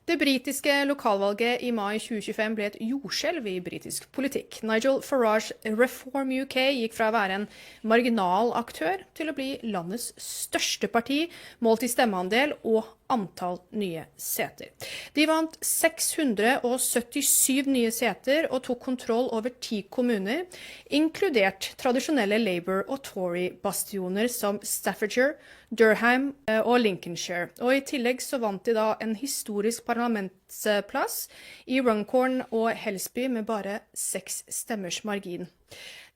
Det britiske lokalvalget i mai 2025 ble et jordskjelv i britisk politikk. Nigel Farage Reform UK gikk fra å være en marginal aktør til å bli landets største parti, målt i stemmeandel og antall nye seter. De vant 677 nye seter og tok kontroll over 10 kommuner, inkludert tradisjonelle Labour- og Tory-bastioner som Staffordshire, Durham og Lincolnshire. Og i tillegg så vant de da en historisk parlamentsplass i Runcorn og Helsby med bare 6 stemmers margin.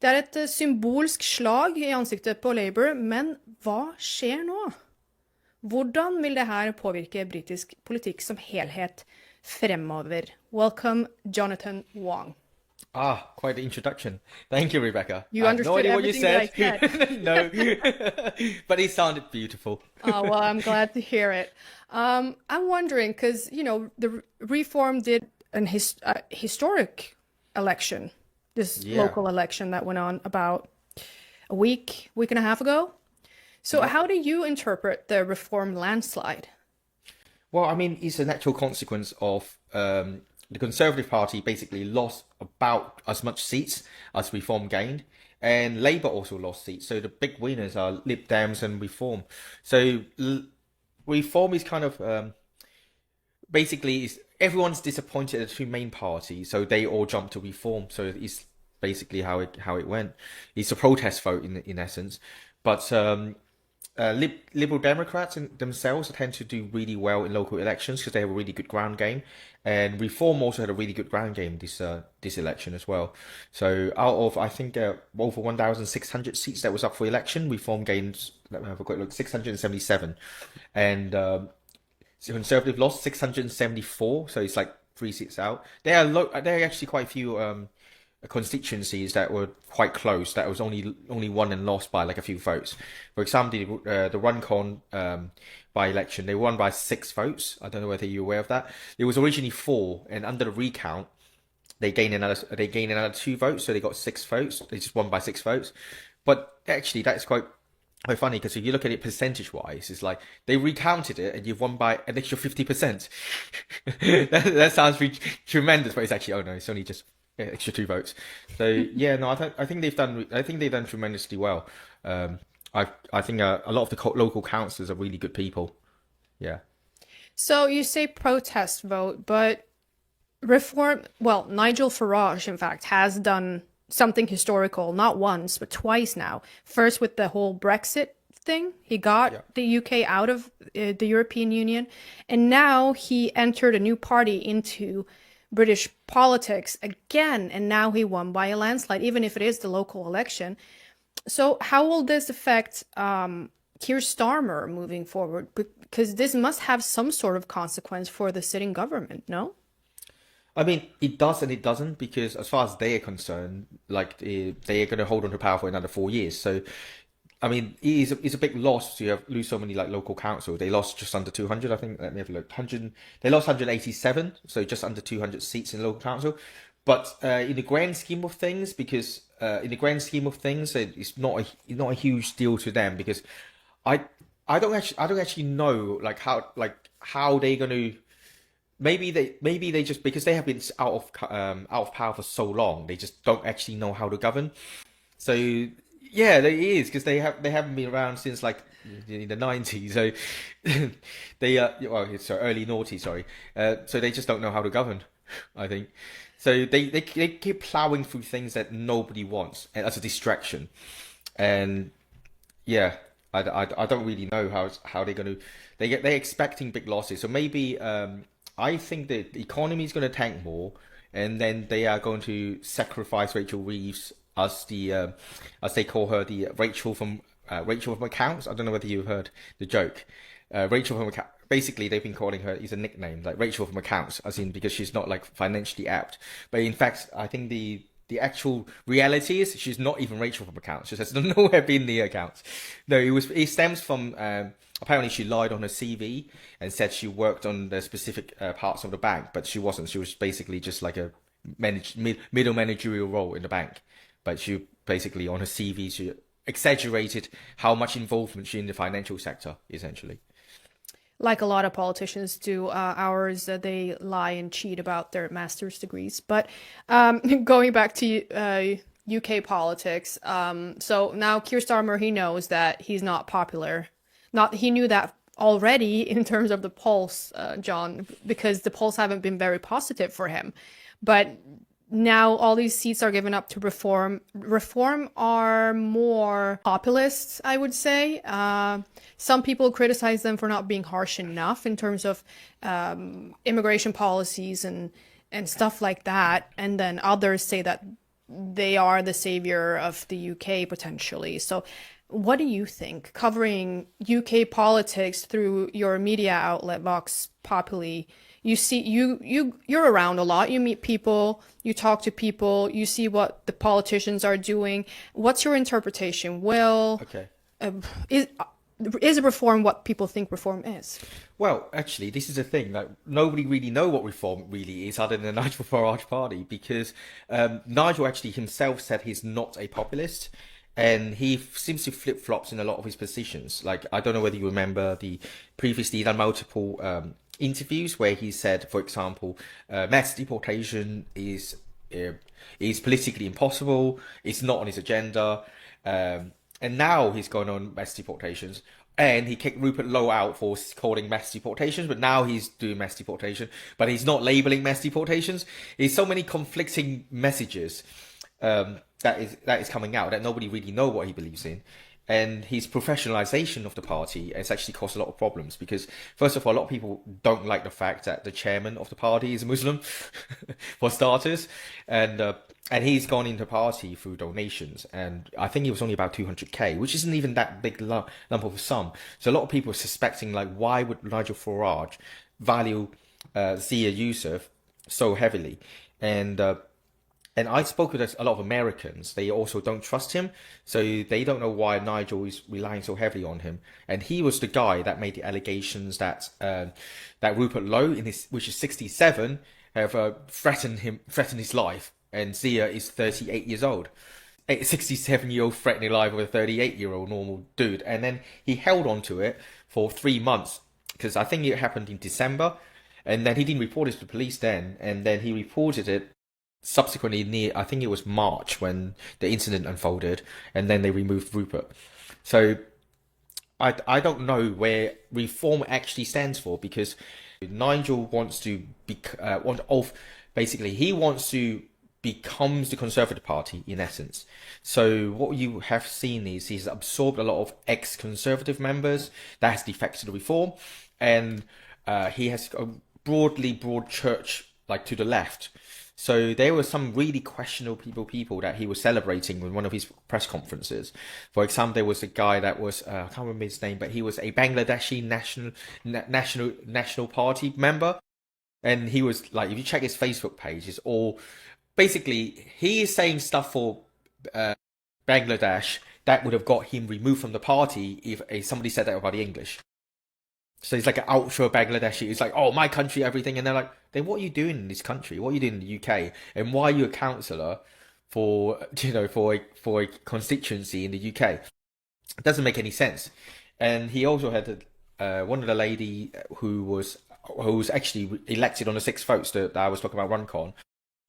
Det er et symbolsk slag i ansiktet på Labour, men hva skjer nå? Hvordan vil det her påvirke britisk politikk som helhet fremover? Welcome, Jonathan Wong. Quite the introduction. Thank you, Rebecca. You understood everything that I said. No, but it sounded beautiful. Well, I'm glad to hear it. I'm wondering, because, you know, the Reform did an historic election, this local election that went on about a week and a half ago. So how do you interpret the Reform landslide? Well, I mean, it's a natural consequence of the Conservative Party basically lost about as much seats as Reform gained, and Labour also lost seats. So the big winners are Lib Dems and Reform. So Reform is kind of basically everyone's disappointed at the two main parties, so they all jumped to Reform. So it's basically how it went. It's a protest vote in essence, but Liberal Democrats themselves tend to do really well in local elections because they have a really good ground game, and Reform also had a really good ground game this election as well. So out of, I think, over 1,600 seats that was up for election, Reform gained, let me have a quick look, 677, and Conservative lost 674. So it's like 3 seats out. There are actually quite a few constituencies that were quite close, that was only won and lost by like a few votes. For example, the Runcorn by-election, they won by 6 votes. I don't know whether you're aware of that. It was originally 4, and under the recount, they gained another 2 votes, so they got 6 votes. They just won by 6 votes. But actually, that's quite funny, because if you look at it percentage-wise, it's like they recounted it and you've won by an extra 50%. that sounds tremendous, but it's actually, oh no, it's only just extra 2 votes. So yeah, no, I think they've done tremendously well. I think a lot of the local councillors are really good people. Yeah. So you say protest vote, but Reform, well, Nigel Farage, in fact, has done something historical, not once, but twice now. First with the whole Brexit thing. He got the UK out of the European Union, and now he entered a new party into British politics again, and now he won by a landslide, even if it is the local election. So how will this affect Keir Starmer moving forward? Because this must have some sort of consequence for the sitting government, no? I mean, it does and it doesn't, because as far as they are concerned, like they are going to hold on to power for another 4 years. So, I mean, it's a big loss to lose so many like local councils. They lost just under 200, I think. Let me have a look. They lost 187, so just under 200 seats in local council. But in the grand scheme of things, it's not a huge deal to them, because I don't actually know how they're going to. Maybe they just, because they have been out of power for so long, they just don't actually know how to govern. So yeah, it is, because they haven't been around since like in the 90s. So it's early noughties, sorry. So they just don't know how to govern, I think. So they keep plowing through things that nobody wants as a distraction, and yeah, I don't really know how they're going to. They're expecting big losses, so maybe I think that the economy is going to tank more, and then they are going to sacrifice Rachel Reeves as as they call her, the Rachel from accounts. I don't know whether you've heard the joke. Rachel from accounts. Basically, they've been calling her, it's a nickname, like Rachel from accounts, as in because she's not like financially apt. But in fact, I think the actual reality is she's not even Rachel from accounts. She has nowhere been the accounts. No, it stems from apparently she lied on her CV and said she worked on the specific parts of the bank, but she wasn't. She was basically just like a middle managerial role in the bank. But she basically, on her CV, she exaggerated how much involvement she in the financial sector, essentially. like a lot of politicians do. Ours, they lie and cheat about their master's degrees. But going back to UK politics, so now Keir Starmer, he knows that he's not popular. He knew that already in terms of the polls, John, because the polls haven't been very positive for him. But now all these seats are given up to Reform. Reform are more populist, I would say. Some people criticize them for not being harsh enough in terms of immigration policies and stuff like that. And then others say that they are the savior of the UK potentially. So what do you think? Covering UK politics through your media outlet, Voxpopuli, you see, you're around a lot. You meet people, you talk to people, you see what the politicians are doing. What's your interpretation? Okay. Is reform what people think reform is? Well, actually, this is the thing. Like, nobody really know what reform really is other than the Nigel Farage party, because Nigel actually himself said he's not a populist. And he seems to flip-flops in a lot of his positions. Like, I don't know whether you remember the previously done multiple interviews where he said, for example, mass deportation is politically impossible. It's not on his agenda. And now he's gone on mass deportations. And he kicked Rupert Lowe out for calling mass deportations, but now he's doing mass deportation. But he's not labeling mass deportations. There's so many conflicting messages that is coming out that nobody really know what he believes in. And his professionalization of the party has actually caused a lot of problems because, first of all, a lot of people don't like the fact that the chairman of the party is a Muslim, for starters, and he's gone into party through donations, and I think it was only about 200k, which isn't even that big lump of a sum. So a lot of people are suspecting, like, why would Nigel Farage value Zia Yusuf so heavily? And I spoke with a lot of Americans. They also don't trust him. So they don't know why Nigel is relying so heavily on him. And he was the guy that made the allegations that Rupert Lowe, which is 67, have threatened his life. And Zia is 38 years old. A 67-year-old threatening life of a 38-year-old normal dude. And then he held on to it for 3 months. Because I think it happened in December. And then he didn't report it to the police then. And then he reported it subsequently I think it was March when the incident unfolded, and then they removed Rupert. So I don't know where reform actually stands for, because Nigel wants to basically he wants to becomes the Conservative Party in essence. So what you have seen is he's absorbed a lot of ex-Conservative members that has defected to reform, and he has a broad church like to the left. So there were some really questionable people that he was celebrating with one of his press conferences. For example, there was a guy that was I can't remember his name, but he was a Bangladeshi national party member, and he was like, if you check his Facebook page, it's all basically he is saying stuff for Bangladesh that would have got him removed from the party if somebody said that about the English. So he's like an ultra Bangladeshi. He's like, oh, my country, everything. And they're like, then what are you doing in this country? What are you doing in the UK? And why are you a councillor for a constituency in the UK? It doesn't make any sense. And he also had one of the lady who was actually elected on the 6 votes that I was talking about, Runcon.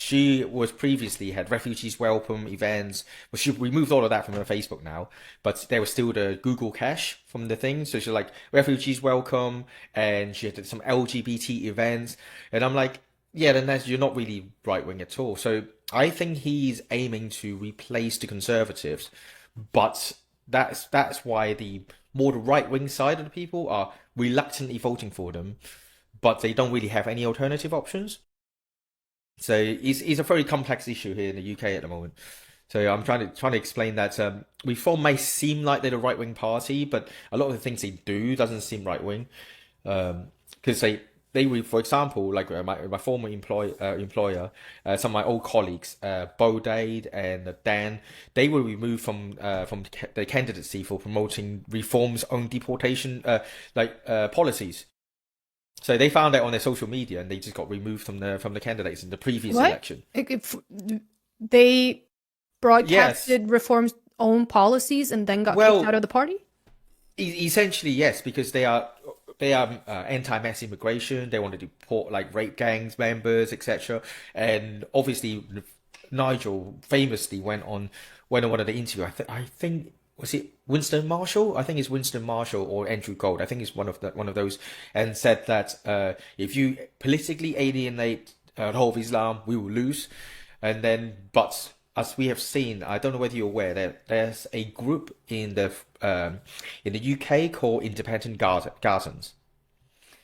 She was previously had refugees welcome events. Well, she removed all of that from her Facebook now, but there was still the Google cache from the thing. So she's like, refugees welcome, and she had some LGBT events. And I'm like, yeah, then you're not really right wing at all. So I think he's aiming to replace the Conservatives, but that's why the right wing side of the people are reluctantly voting for them, but they don't really have any alternative options. So it's a very complex issue here in the UK at the moment. So I'm trying to explain that Reform may seem like they're the right wing party, but a lot of the things they do doesn't seem right wing. Because for example, like my former employer, some of my old colleagues, Bodade and Dan, they were removed from the candidacy for promoting Reform's own deportation policies. So they found out on their social media, and they just got removed from the candidates in the previous election. They broadcasted Reform's own policies and then got kicked out of the party? Essentially, yes, because they they are anti-mass immigration. They want to deport like rape gangs members, etc. And obviously, Nigel famously went on one of the interview. I think was it Winston Marshall? I think it's Winston Marshall or Andrew Gold. I think it's one of those, and said that if you politically alienate the whole of Islam, we will lose. And then, but as we have seen, I don't know whether you're aware that there's a group in the UK called Independent Gardens.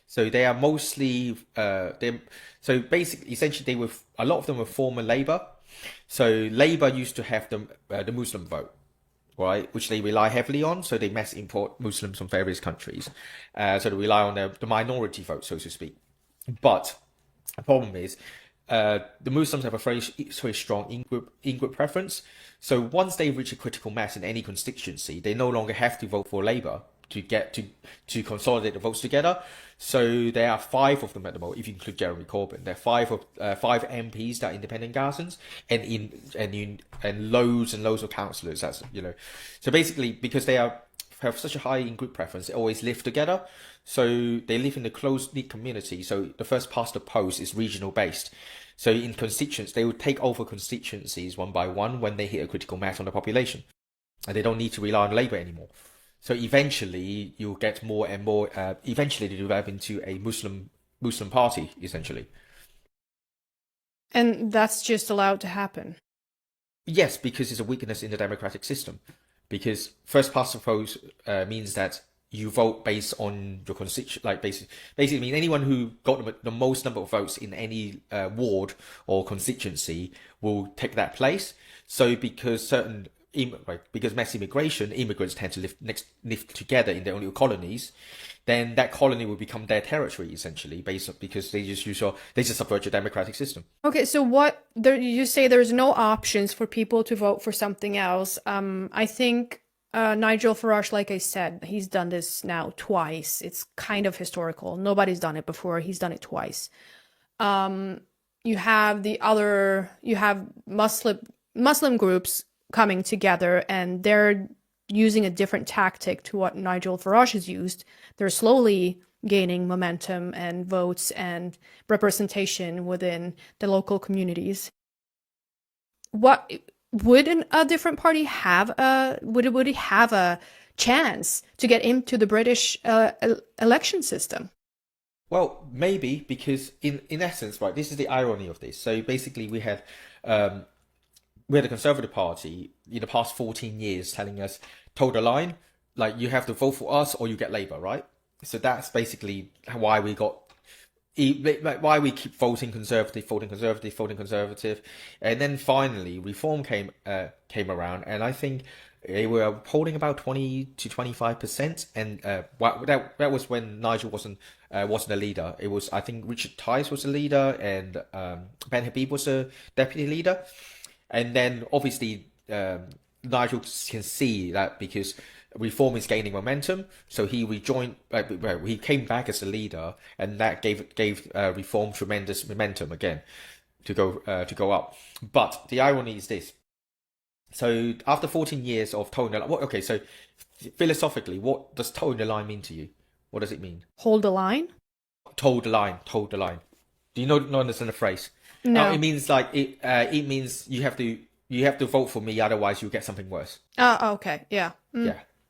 So they are mostly so basically essentially they were a lot of them were former Labour. So Labour used to have the Muslim vote, right, which they rely heavily on. So they mass import Muslims from various countries. So they rely on the minority vote, so to speak. But the problem is the Muslims have a very strong in-group preference. So once they reach a critical mass in any constituency, they no longer have to vote for Labour to get to consolidate the votes together. So there are 5 of them at the moment, if you include Jeremy Corbyn. There are 5 MPs that are independent Gardens, and loads and loads of councillors. That's So basically, because they have such a high in-group preference, they always live together. So they live in a close-knit community. So the first past the post is regional based. So in constituents, they will take over constituencies one by one when they hit a critical mass on the population, and they don't need to rely on Labour anymore. So eventually, you'll get more and more. Eventually, they develop into a Muslim party, essentially. And that's just allowed to happen. Yes, because it's a weakness in the democratic system. Because first past the post means that you vote based on your constituent. Like basically, mean anyone who got the most number of votes in any ward or constituency will take that place. So because because mass immigration, immigrants tend to live together in their own little colonies, then that colony will become their territory essentially, because they just subvert your democratic system. Okay, so you say there's no options for people to vote for something else. I think Nigel Farage, like I said, he's done this now twice. It's kind of historical. Nobody's done it before. He's done it twice. You have Muslim groups coming together, and they're using a different tactic to what Nigel Farage has used. They're slowly gaining momentum and votes and representation within the local communities. What would a different party have? Would it have a chance to get into the British election system? Well, maybe, because in essence, right, this is the irony of this. So basically, we had the Conservative Party in the past 14 years telling us, toe the line, like you have to vote for us or you get Labour, right? So that's basically why we keep voting Conservative, and then finally Reform came around, and I think they were polling about 20 to 25%, and that was when Nigel wasn't a leader. It was, I think, Richard Tice was the leader, and Ben Habib was the deputy leader. And then obviously Nigel can see that because Reform is gaining momentum, so he rejoined. He came back as a leader, and that gave Reform tremendous momentum again to go up. But the irony is this: so after 14 years of towing the line, okay, so philosophically, what does towing the line mean to you? What does it mean? Hold the line. Toe the line. Do you not understand the phrase? No. It means like it means you have to vote for me, otherwise you'll get something worse. Okay, yeah.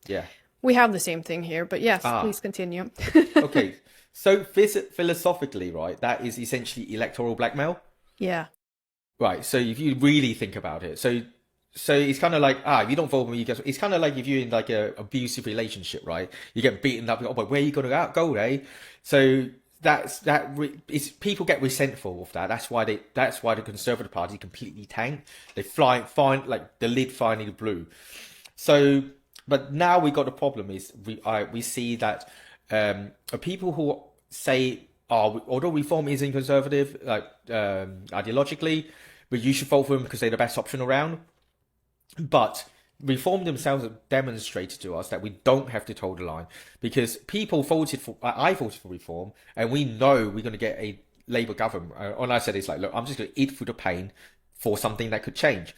Yeah. We have the same thing here, but yes, please continue. Okay, so philosophically, right, that is essentially electoral blackmail. Yeah. Right. So if you really think about it, so it's kind of like if you don't vote for me, it's kind of like if you're in like a abusive relationship, right? You get beaten up. Oh, but where are you gonna go, eh? So people get resentful of that. That's why the Conservative Party completely tanked. They like the lid finally blew. So, but now we got the problem is we see that people who say, although Reform isn't conservative, like ideologically, but you should vote for them because they're the best option around. But Reform themselves have demonstrated to us that we don't have to toe the line, because people I voted for Reform, and we know we're going to get a Labour government. All I said is like, look, I'm just going to eat through the pain for something that could change.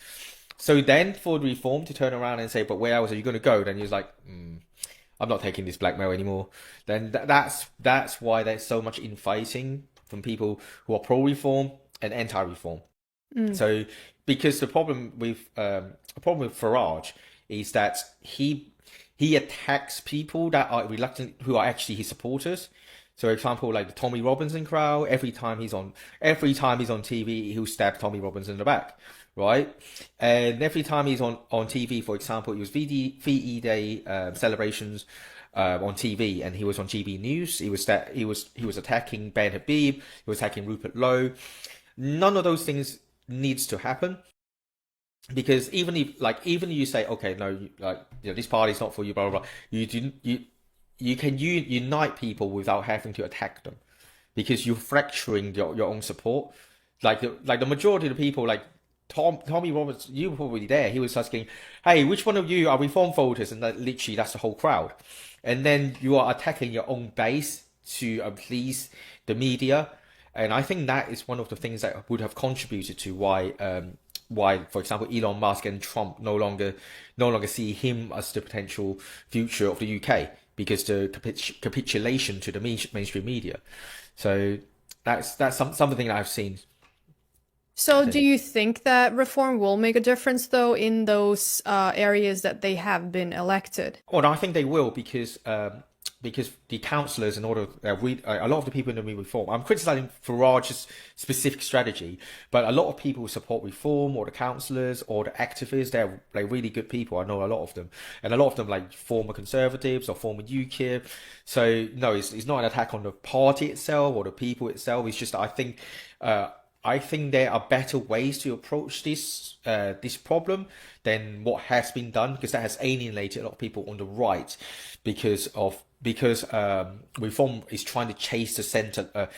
So then for Reform to turn around and say, but where else are you going to go? Then he's like, I'm not taking this blackmail anymore. Then that's why there's so much infighting from people who are pro-reform and anti-reform. So because the problem with Farage is that he attacks people that are reluctant, who are actually his supporters. So, for example, like the Tommy Robinson crowd, every time he's on TV, he'll stab Tommy Robinson in the back, right? And every time he's on TV, for example, it was VE Day celebrations on TV, and he was on GB News. He was attacking Ben Habib. He was attacking Rupert Lowe. None of those things needs to happen. Because even if you say, okay, no, this party's not for you, blah blah blah, you can unite people without having to attack them, because you're fracturing your own support. Like the majority of the people, like Tommy Roberts, you were probably there. He was asking, hey, which one of you are reform voters? And literally that's the whole crowd. And then you are attacking your own base to please the media. And I think that is one of the things that would have contributed to why, for example, Elon Musk and Trump no longer see him as the potential future of the UK, because the capitulation to the mainstream media. So that's something that I've seen. So do you think that reform will make a difference, though, in those areas that they have been elected? Well, I think they will, because the councillors, in order a lot of the people in the reform, I'm criticising Farage's specific strategy, but a lot of people who support reform, or the councillors or the activists, they're like really good people. I know a lot of them, and a lot of them like former Conservatives or former UKIP. So no, it's not an attack on the party itself or the people itself. It's just I think there are better ways to approach this problem than what has been done, because that has alienated a lot of people on the right, because reform is trying to chase the center,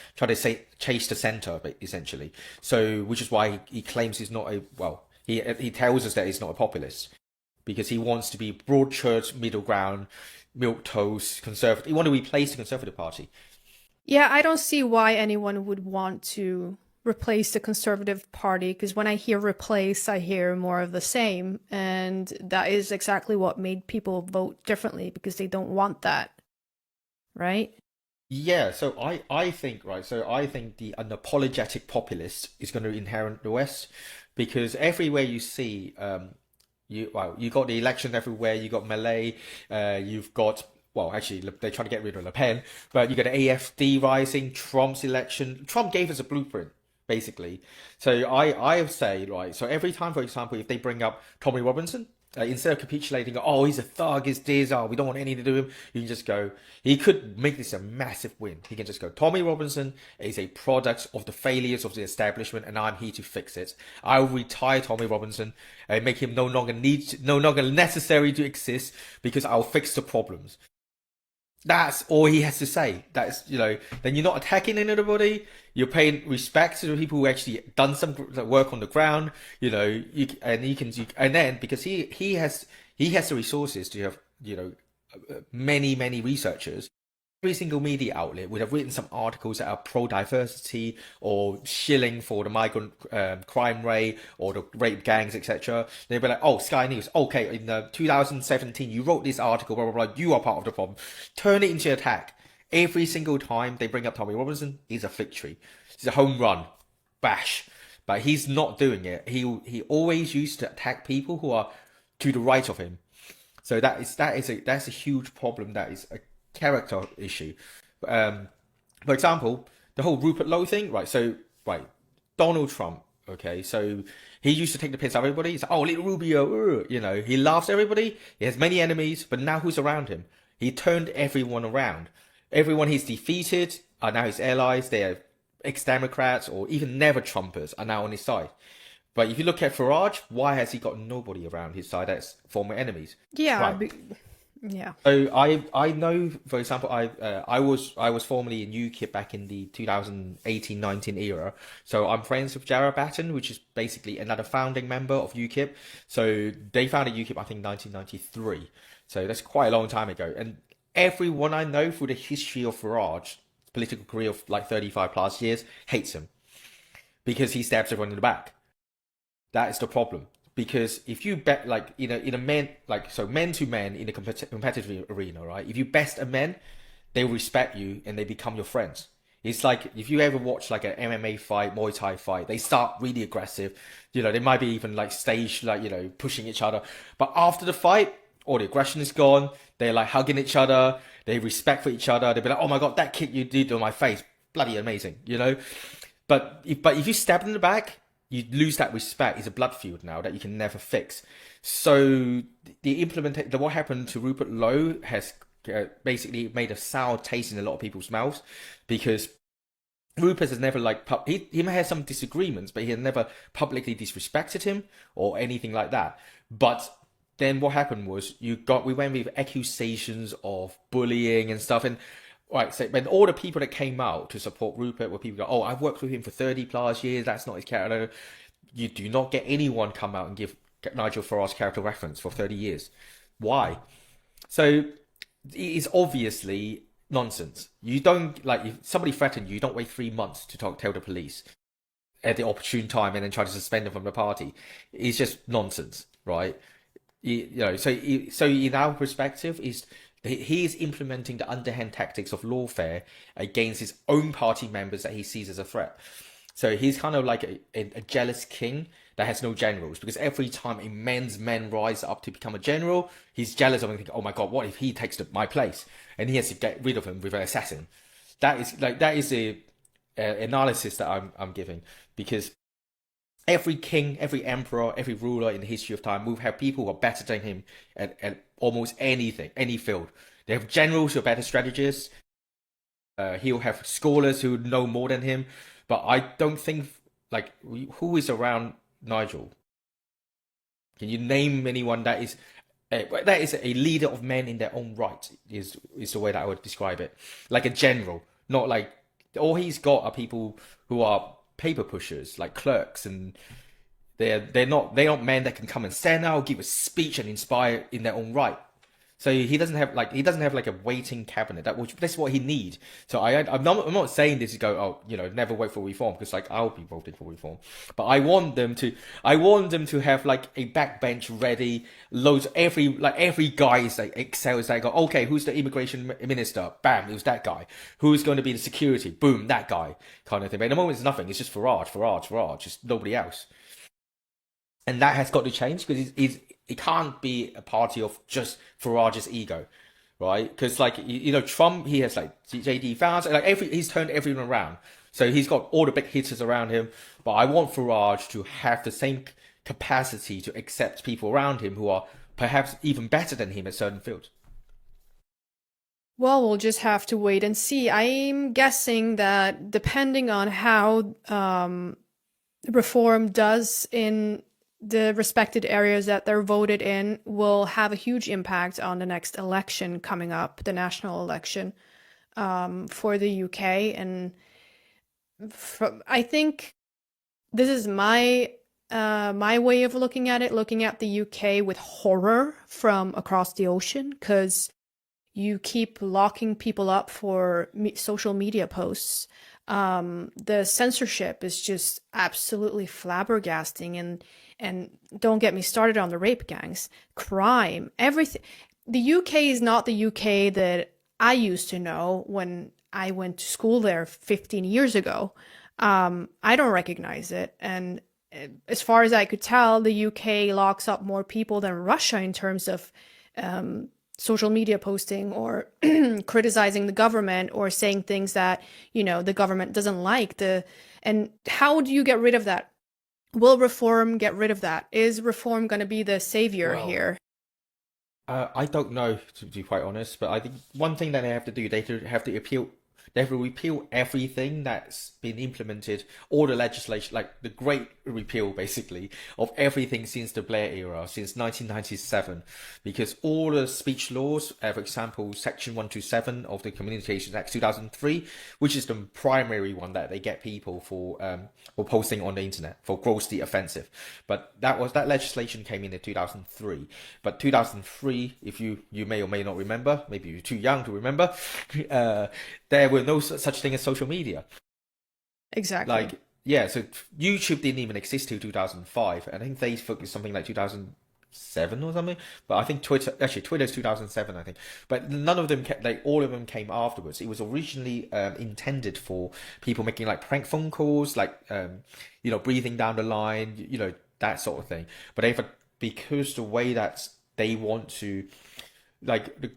essentially. So, which is why he claims he's not he tells us that he's not a populist, because he wants to be broad church, middle ground, milquetoast, conservative. He wants to replace the Conservative Party. Yeah, I don't see why anyone would want to replace the Conservative Party, because when I hear replace, I hear more of the same, and that is exactly what made people vote differently, because they don't want that, right? Yeah, so I think the unapologetic populist is going to inherit the West, because everywhere you see you got the election everywhere. You got Malay, you've got, well, actually, they're trying to get rid of Le Pen, but you got the AFD rising, Trump's election. Trump gave us a blueprint, basically. So I say, right, so every time, for example, if they bring up Tommy Robinson, instead of capitulating, oh, he's a thug, he's this, we don't want anything to do with him, you can just go, he could make this a massive win. He can just go, Tommy Robinson is a product of the failures of the establishment, and I'm here to fix it. I will retire Tommy Robinson and make him no longer necessary to exist, because I'll fix the problems. That's all he has to say. That's, then you're not attacking anybody. You're paying respect to the people who actually done some work on the ground. And then because he has the resources to have, many researchers. Every single media outlet would have written some articles that are pro-diversity or shilling for the migrant crime rate or the rape gangs, etc. They'd be like, oh, Sky News, okay, in 2017, you wrote this article, blah, blah, blah, you are part of the problem. Turn it into attack. Every single time they bring up Tommy Robinson, he's a victory. It's a home run. Bash. But he's not doing it. He always used to attack people who are to the right of him. So that's a huge problem. That is a character issue. For example, the whole Rupert Lowe thing, right? So, right, Donald Trump, okay, so he used to take the piss out of everybody. He's like, oh, little Rubio, he laughs at everybody. He has many enemies, but now who's around him? He turned everyone around. Everyone he's defeated are now his allies. They're ex-Democrats or even never-Trumpers are now on his side. But if you look at Farage, why has he got nobody around his side that's former enemies? Yeah, right. Yeah. So I know, for example, I was formerly in UKIP back in the 2018-19 era. So I'm friends with Jarrah Batten, which is basically another founding member of UKIP. So they founded UKIP, I think, 1993. So that's quite a long time ago. And everyone I know through the history of Farage, political career of like 35 plus years, hates him because he stabs everyone in the back. That is the problem. because if you bet like in a men men to men in a competitive arena, right? If you best a man, they will respect you and they become your friends. It's like if you ever watch like an MMA fight, Muay Thai fight, they start really aggressive. They might be even like staged, like pushing each other. But after the fight, all the aggression is gone. They're like hugging each other. They respect for each other. They'll be like, "Oh my god, that kick you did on my face, bloody amazing," But if you stab in the back, you lose that respect. It's a blood feud now that you can never fix. So what happened to Rupert Lowe has basically made a sour taste in a lot of people's mouths, because Rupert has never he may have some disagreements, but he had never publicly disrespected him or anything like that. But then what happened was we went with accusations of bullying and stuff, and right, so when all the people that came out to support Rupert were people go, "Oh, I've worked with him for 30 plus years, that's not his character." You do not get anyone come out and give Nigel Farage's character reference for 30 years. Why? So it is obviously nonsense. You don't, if somebody threatens you, you don't wait 3 months to tell the police at the opportune time and then try to suspend them from the party. It's just nonsense, right? So in our perspective, he is implementing the underhand tactics of lawfare against his own party members that he sees as a threat. So he's kind of like a jealous king that has no generals, because every time a man's men rise up to become a general, he's jealous of him and thinking, "Oh my god, what if he takes my place?" And he has to get rid of him with an assassin. That is a analysis that I'm giving, because every king, every emperor, every ruler in the history of time will have people who are better than him at almost anything, any field. They have generals who are better strategists. He'll have scholars who know more than him. But I don't think, who is around Nigel? Can you name anyone that is a leader of men in their own right? Is the way that I would describe it. Like a general, not like all he's got are people who are paper pushers, like clerks, and they're not men that can come and stand out, give a speech, and inspire in their own right. So he doesn't have a waiting cabinet. That's what he needs. So I'm not saying this to go, never vote for reform, because I'll be voting for reform. But I want them to have like a backbench ready, loads every guy is like excels. They go, okay, who's the immigration minister? Bam, it was that guy. Who's going to be the security? Boom, that guy, kind of thing. But at the moment, it's nothing. It's just Farage, just nobody else. And that has got to change, because it can't be a party of just Farage's ego, right? Because Trump, he has JD Vance, he's turned everyone around. So he's got all the big hitters around him. But I want Farage to have the same capacity to accept people around him who are perhaps even better than him at certain fields. Well, we'll just have to wait and see. I'm guessing that depending on how reform does in the respected areas that they're voted in, will have a huge impact on the next election coming up, the national election for the UK. And I think this is my way of looking at it, looking at the UK with horror from across the ocean, because you keep locking people up for social media posts. The censorship is just absolutely flabbergasting, and don't get me started on the rape gangs, crime, everything. The UK is not the UK that I used to know when I went to school there 15 years ago. I don't recognize it. And as far as I could tell, the UK locks up more people than Russia in terms of social media posting or criticizing the government or saying things that, the government doesn't like. And how do you get rid of that? Will reform get rid of that? Is reform going to be the savior here? I don't know, to be quite honest, but I think one thing that they have to do, they have to repeal everything that's been implemented, all the legislation, like the great repeal, basically, of everything since the Blair era, since 1997, because all the speech laws, for example, Section 127 of the Communications Act 2003, which is the primary one that they get people for posting on the internet, for grossly offensive. But that legislation came in 2003. But 2003, if you may or may not remember, maybe you're too young to remember, there were no such thing as social media. Exactly. yeah, so YouTube didn't even exist till 2005. I think Facebook is something like 2007 or something. But I think Twitter's 2007, I think. But none of them like all of them came afterwards. It was originally intended for people making like prank phone calls, like breathing down the line, that sort of thing. But because the way that they want to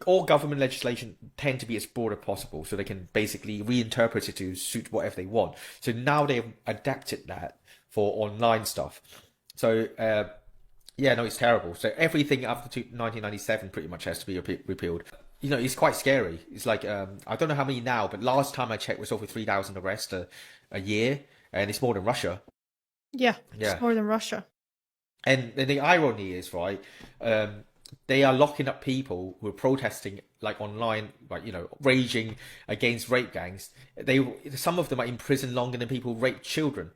all government legislation tend to be as broad as possible, so they can basically reinterpret it to suit whatever they want. So now they've adapted that for online stuff. So yeah, no, it's terrible. So everything after 1997 pretty much has to be repealed. It's quite scary. It's like I don't know how many now, but last time I checked was over 3,000 arrests a year, and it's more than Russia. Yeah, Yeah. it's more than Russia. And the irony is, right, they are locking up people who are protesting like online, like raging against rape gangs. Some of them are in prison longer than people who rape children,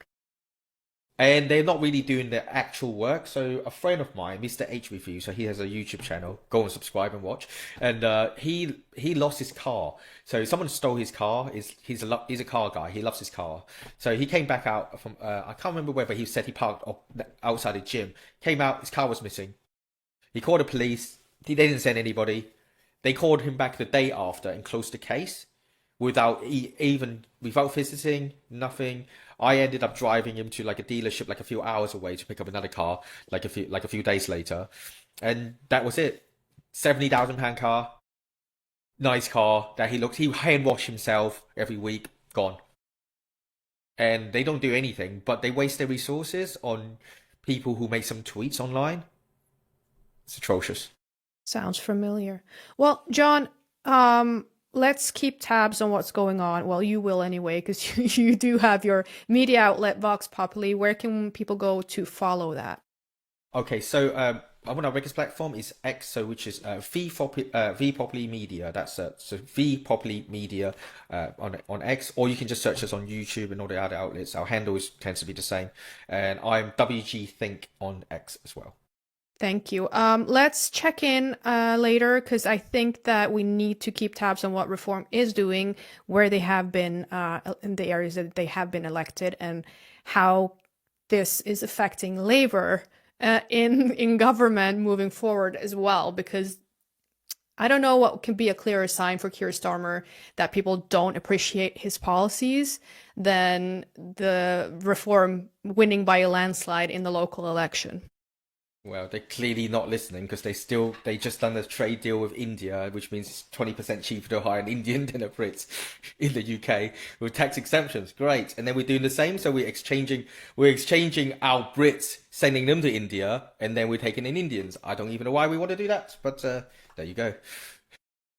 and they're not really doing the actual work. So a friend of mine, Mr. H Review, so he has a YouTube channel. Go and subscribe and watch. And he lost his car. So someone stole his car. He's a car guy. He loves his car. So he came back out from I can't remember whether he said he parked outside the gym. Came out, his car was missing. He called the police. They didn't send anybody. They called him back the day after and closed the case without without visiting, nothing. I ended up driving him to like a dealership like a few hours away to pick up another car like a few days later, and that was it. £70,000 car, nice car that he hand wash himself every week, gone. And they don't do anything, but they waste their resources on people who make some tweets online. It's atrocious. Sounds familiar. Well, John, let's keep tabs on what's going on. Well, you will anyway, because you do have your media outlet, Voxpopuli. Where can people go to follow that? Okay, so on our biggest platform is X, so which is Vpopuli Media. That's so Vpopuli Media on X, or you can just search us on YouTube and all the other outlets. Our handle tends to be the same, and I'm WG Think on X as well. Thank you. Let's check in later, because I think that we need to keep tabs on what Reform is doing, where they have been in the areas that they have been elected, and how this is affecting Labour in government moving forward as well. Because I don't know what can be a clearer sign for Keir Starmer that people don't appreciate his policies than the Reform winning by a landslide in the local election. Well, they're clearly not listening because they just done a trade deal with India, which means it's 20% cheaper to hire an Indian than a Brit in the UK with tax exemptions. Great. And then we're doing the same. So we're exchanging our Brits, sending them to India, and then we're taking in Indians. I don't even know why we want to do that, but there you go.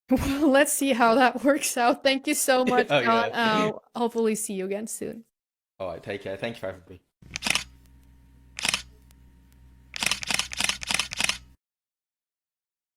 Well, let's see how that works out. Thank you so much, Oh, John. yeah. Hopefully see you again soon. All right, take care. Thank you for having me.